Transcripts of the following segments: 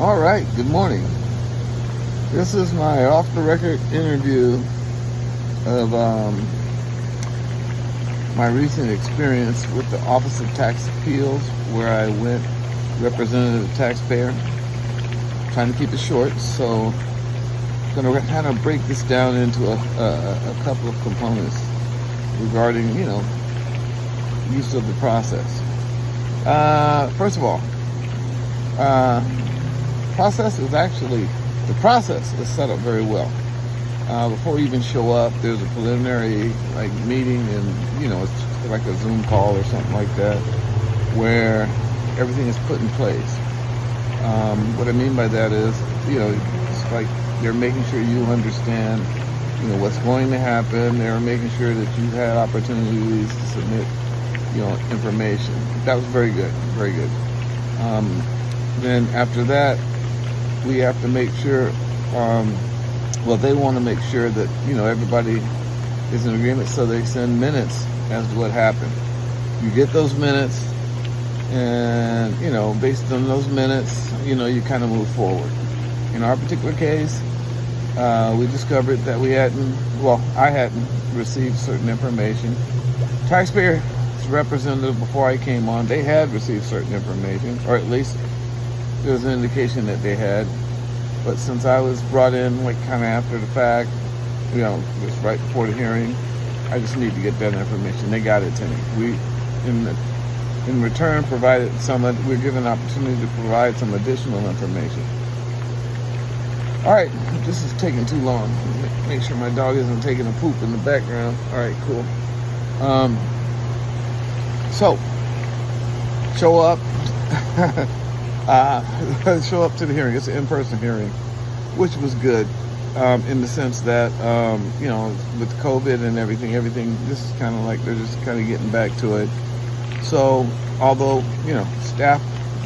All right, good morning. This is my off-the-record interview of my recent experience with the Office of Tax Appeals, where I went represented the taxpayer. Trying to keep it short, so I'm going to kind of break this down into a couple of components regarding, use of the process. First of all, the process is set up very well. Before you even show up, there's a preliminary meeting, and it's like a Zoom call or something like that, where everything is put in place. What I mean by that is, it's like they're making sure you understand, what's going to happen. They're making sure that you had opportunities to submit, information. That was very good, very good. Then after that, we have to make sure, they want to make sure that, everybody is in agreement, so they send minutes as to what happened. You get those minutes, and, based on those minutes, you kind of move forward. In our particular case, we discovered that I hadn't received certain information. Taxpayer representative, before I came on, they had received certain information, or at least there was an indication that they had. But since I was brought in kind of after the fact, just right before the hearing, I just need to get that information. They got it to me. We, in return, we're given an opportunity to provide some additional information. All right, this is taking too long. Make sure my dog isn't taking a poop in the background. All right, cool. So, show up. Show up to the hearing. It's an in-person hearing, which was good, in the sense that, with COVID and everything, this is kind of like they're just kind of getting back to it. So, although, staff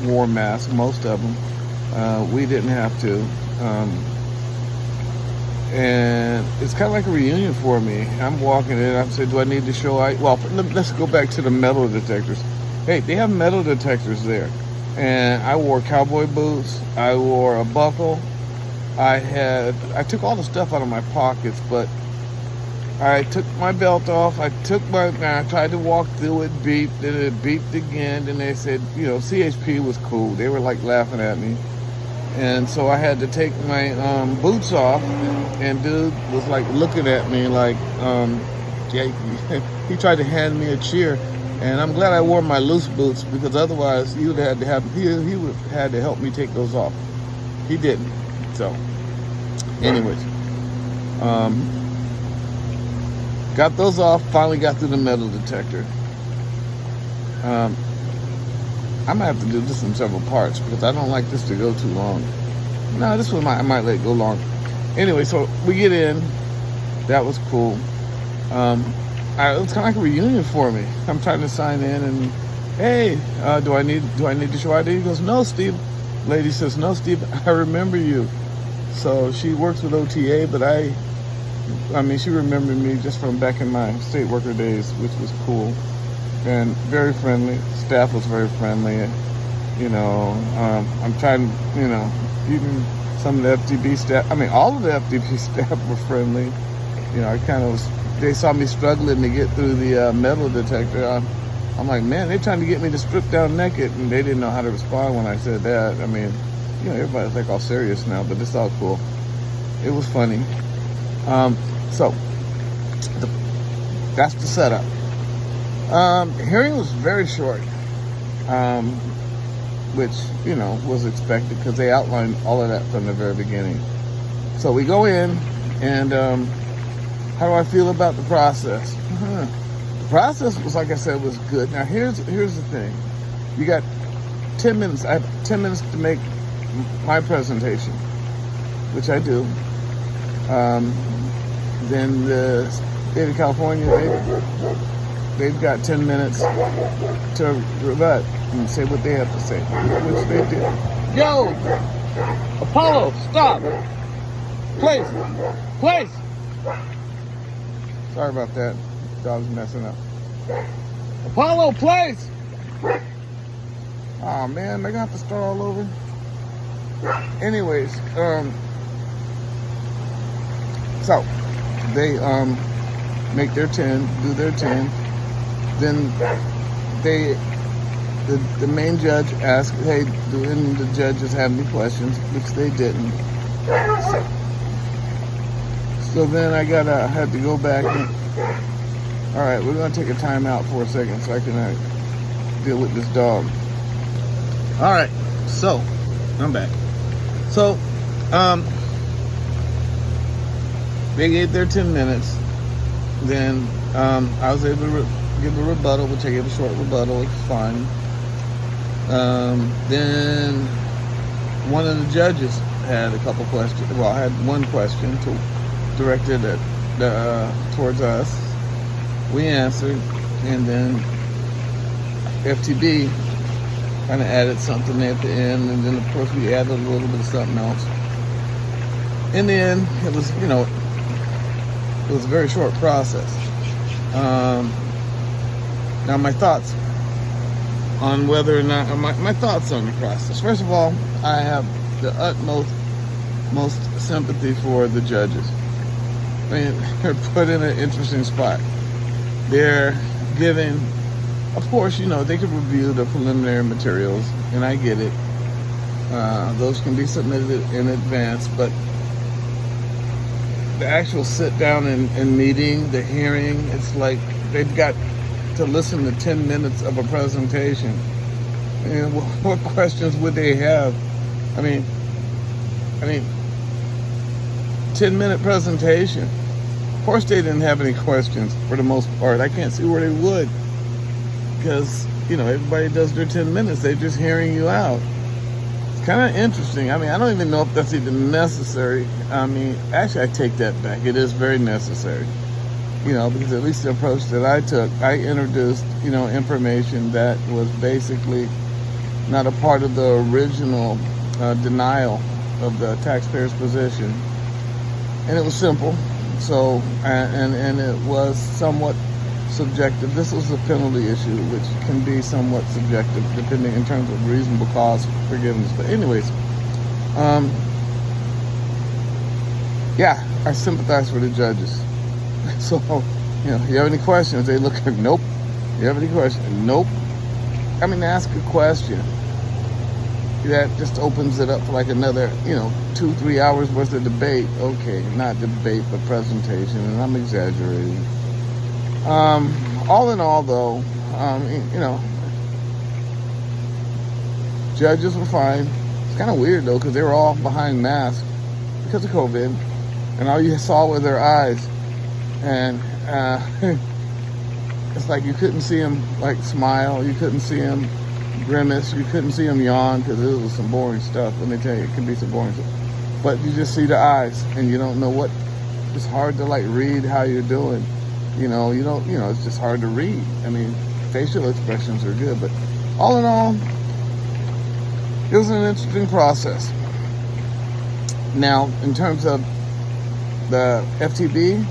wore masks, most of them, we didn't have to. And it's kind of like a reunion for me. I'm walking in, I'm saying, do I need to show ID? Well, let's go back to the metal detectors. Hey, they have metal detectors there. And I wore cowboy boots, I wore a buckle, I took all the stuff out of my pockets, but I took my belt off, I tried to walk through it, beeped, and it beeped again, and they said, CHP was cool. They were laughing at me. And so I had to take my boots off, and dude was looking at me he tried to hand me a cheer. And I'm glad I wore my loose boots, because otherwise he would have had to help me take those off. He didn't. So, anyways, got those off. Finally got through the metal detector. I might have to do this in several parts, because I don't like this to go too long. No, this one I might let it go long. Anyway, so we get in. That was cool. It was kind of like a reunion for me. I'm trying to sign in, and hey, do I need to show ID? He goes, no, Steve. Lady says, no, Steve, I remember you. So she works with OTA, but she remembered me just from back in my state worker days, which was cool, and very friendly. Staff was very friendly. I'm trying, even some of the FTB staff. All of the FTB staff were friendly. They saw me struggling to get through the metal detector. I'm like, man, they're trying to get me to strip down naked, and they didn't know how to respond when I said that. Everybody's all serious now, but it's all cool. It was funny. That's the setup. Hearing was very short, which, was expected, because they outlined all of that from the very beginning. So we go in, and how do I feel about the process? The process was, like I said, was good. Now, here's the thing. You got 10 minutes. I have 10 minutes to make my presentation, which I do. Then the state of California, they've got 10 minutes to rebut and say what they have to say, which they did. Yo! Apollo, stop! Please! Sorry about that. Dog's messing up. Apollo, place! Oh man, they're gonna have to start all over. anyways, so they make their 10, do their 10. Then the main judge asked, hey, do any of the judges have any questions? Which they didn't. So then I had to go back and, all right, we're gonna take a time out for a second so I can deal with this dog. All right, so I'm back. So they gave their 10 minutes. Then I was able to give a rebuttal, which I gave a short rebuttal. It's fine. Then one of the judges had a couple questions. Well, I had one question directed towards us. We answered, and then FTB kind of added something at the end, and then of course we added a little bit of something else. In the end, it was, it was a very short process. Now my thoughts on whether or not, my thoughts on the process. First of all, I have the most sympathy for the judges. I mean, they're put in an interesting spot. They're giving, of course, they can review the preliminary materials, and I get it. Those can be submitted in advance, but the actual sit down and meeting, the hearing, it's like they've got to listen to 10 minutes of a presentation. And what questions would they have? I mean, 10-minute presentation. Of course they didn't have any questions for the most part. I can't see where they would, because, everybody does their 10 minutes. They're just hearing you out. It's kind of interesting. I mean, I don't even know if that's even necessary. I mean, actually, I take that back. It is very necessary. Because at least the approach that I took, I introduced, information that was basically not a part of the original denial of the taxpayer's position. And it was simple. So, and it was somewhat subjective. This was a penalty issue, which can be somewhat subjective, depending in terms of reasonable cause forgiveness. But anyways, yeah, I sympathize for the judges. So, you have any questions? They look at, nope. You have any questions? Nope. I mean, ask a question. That just opens it up for like another, 2-3 hours worth of debate. Okay, not debate, but presentation, and I'm exaggerating. All in all, though, judges were fine. It's kind of weird, though, because they were all behind masks because of COVID, and all you saw were their eyes. And it's like you couldn't see them like smile, you couldn't see them grimace, you couldn't see them yawn, because it was some boring stuff. Let me tell you, it can be some boring stuff. But you just see the eyes, and you don't know what. It's hard to like read how you're doing. It's just hard to read. I mean, facial expressions are good, but all in all, it was an interesting process. Now, in terms of the FTB,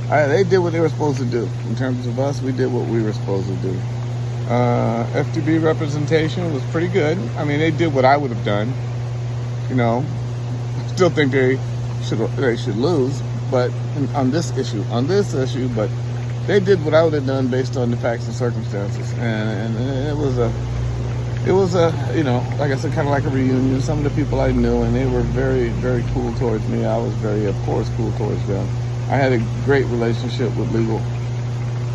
they did what they were supposed to do. In terms of us, we did what we were supposed to do. FTB representation was pretty good. I mean, they did what I would have done. Still think they should lose, but on this issue, but they did what I would have done based on the facts and circumstances, and it was a, like I said, kind of like a reunion. Some of the people I knew, and they were very, very cool towards me. I was very, of course, cool towards them. I had a great relationship with legal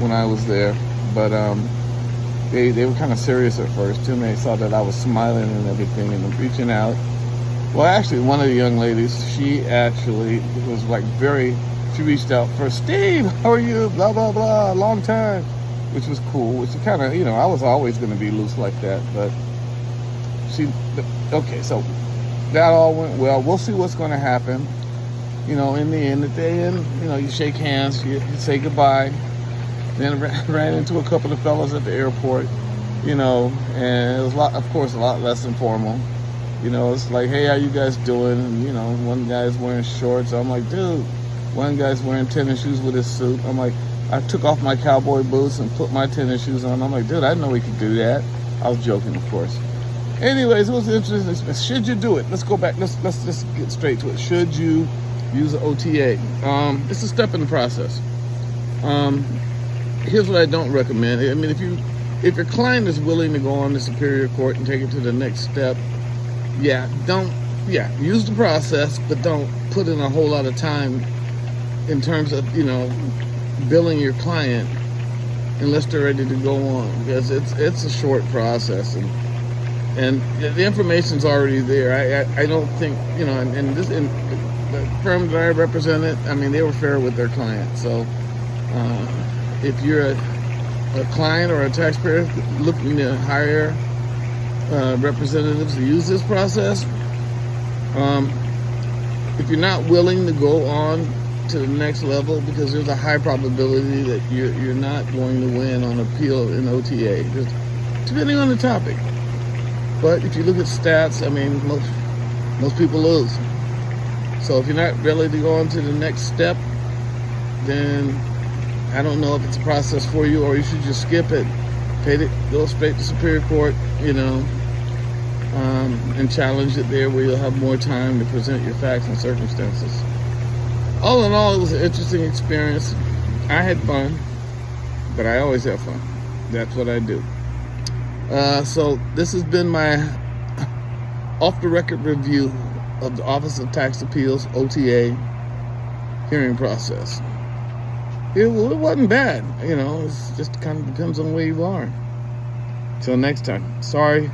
when I was there, but they were kind of serious at first too. And they saw that I was smiling and everything and reaching out. Well, actually, one of the young ladies, she actually was like she reached out for, Steve, how are you? Blah, blah, blah, long time, which was cool, which kind of, I was always going to be loose like that, but okay, so that all went well. We'll see what's going to happen. In the end, at the end, you shake hands, you say goodbye. Then ran into a couple of fellas at the airport, and it was a lot less informal. It's like, hey, how you guys doing? And, one guy's wearing shorts. I'm like, dude. One guy's wearing tennis shoes with his suit. I'm like, I took off my cowboy boots and put my tennis shoes on. I'm like, dude, I didn't know we could do that. I was joking, of course. Anyways, it was interesting. Should you do it? Let's go back. Let's just get straight to it. Should you use an OTA? It's a step in the process. Here's what I don't recommend. I mean, if your client is willing to go on to Superior Court and take it to the next step, use the process, but don't put in a whole lot of time in terms of, billing your client unless they're ready to go on, because it's a short process, and the information's already there. I don't think, and the firm that I represented, I mean, they were fair with their client. So if you're a client or a taxpayer looking to hire representatives to use this process, if you're not willing to go on to the next level, because there's a high probability that you're not going to win on appeal in OTA, just depending on the topic. But if you look at stats, I mean, most people lose. So if you're not ready to go on to the next step, then I don't know if it's a process for you, or you should just skip it, go straight to Superior Court, and challenge it there, where you'll have more time to present your facts and circumstances. All in all, it was an interesting experience. I had fun, but I always have fun. That's what I do. So this has been my off-the-record review of the Office of Tax Appeals, OTA, hearing process. It wasn't bad. It just kind of depends on where you are. Till next time. Sorry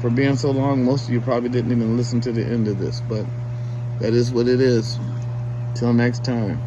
for being so long. Most of you probably didn't even listen to the end of this, but that is what it is. Till next time.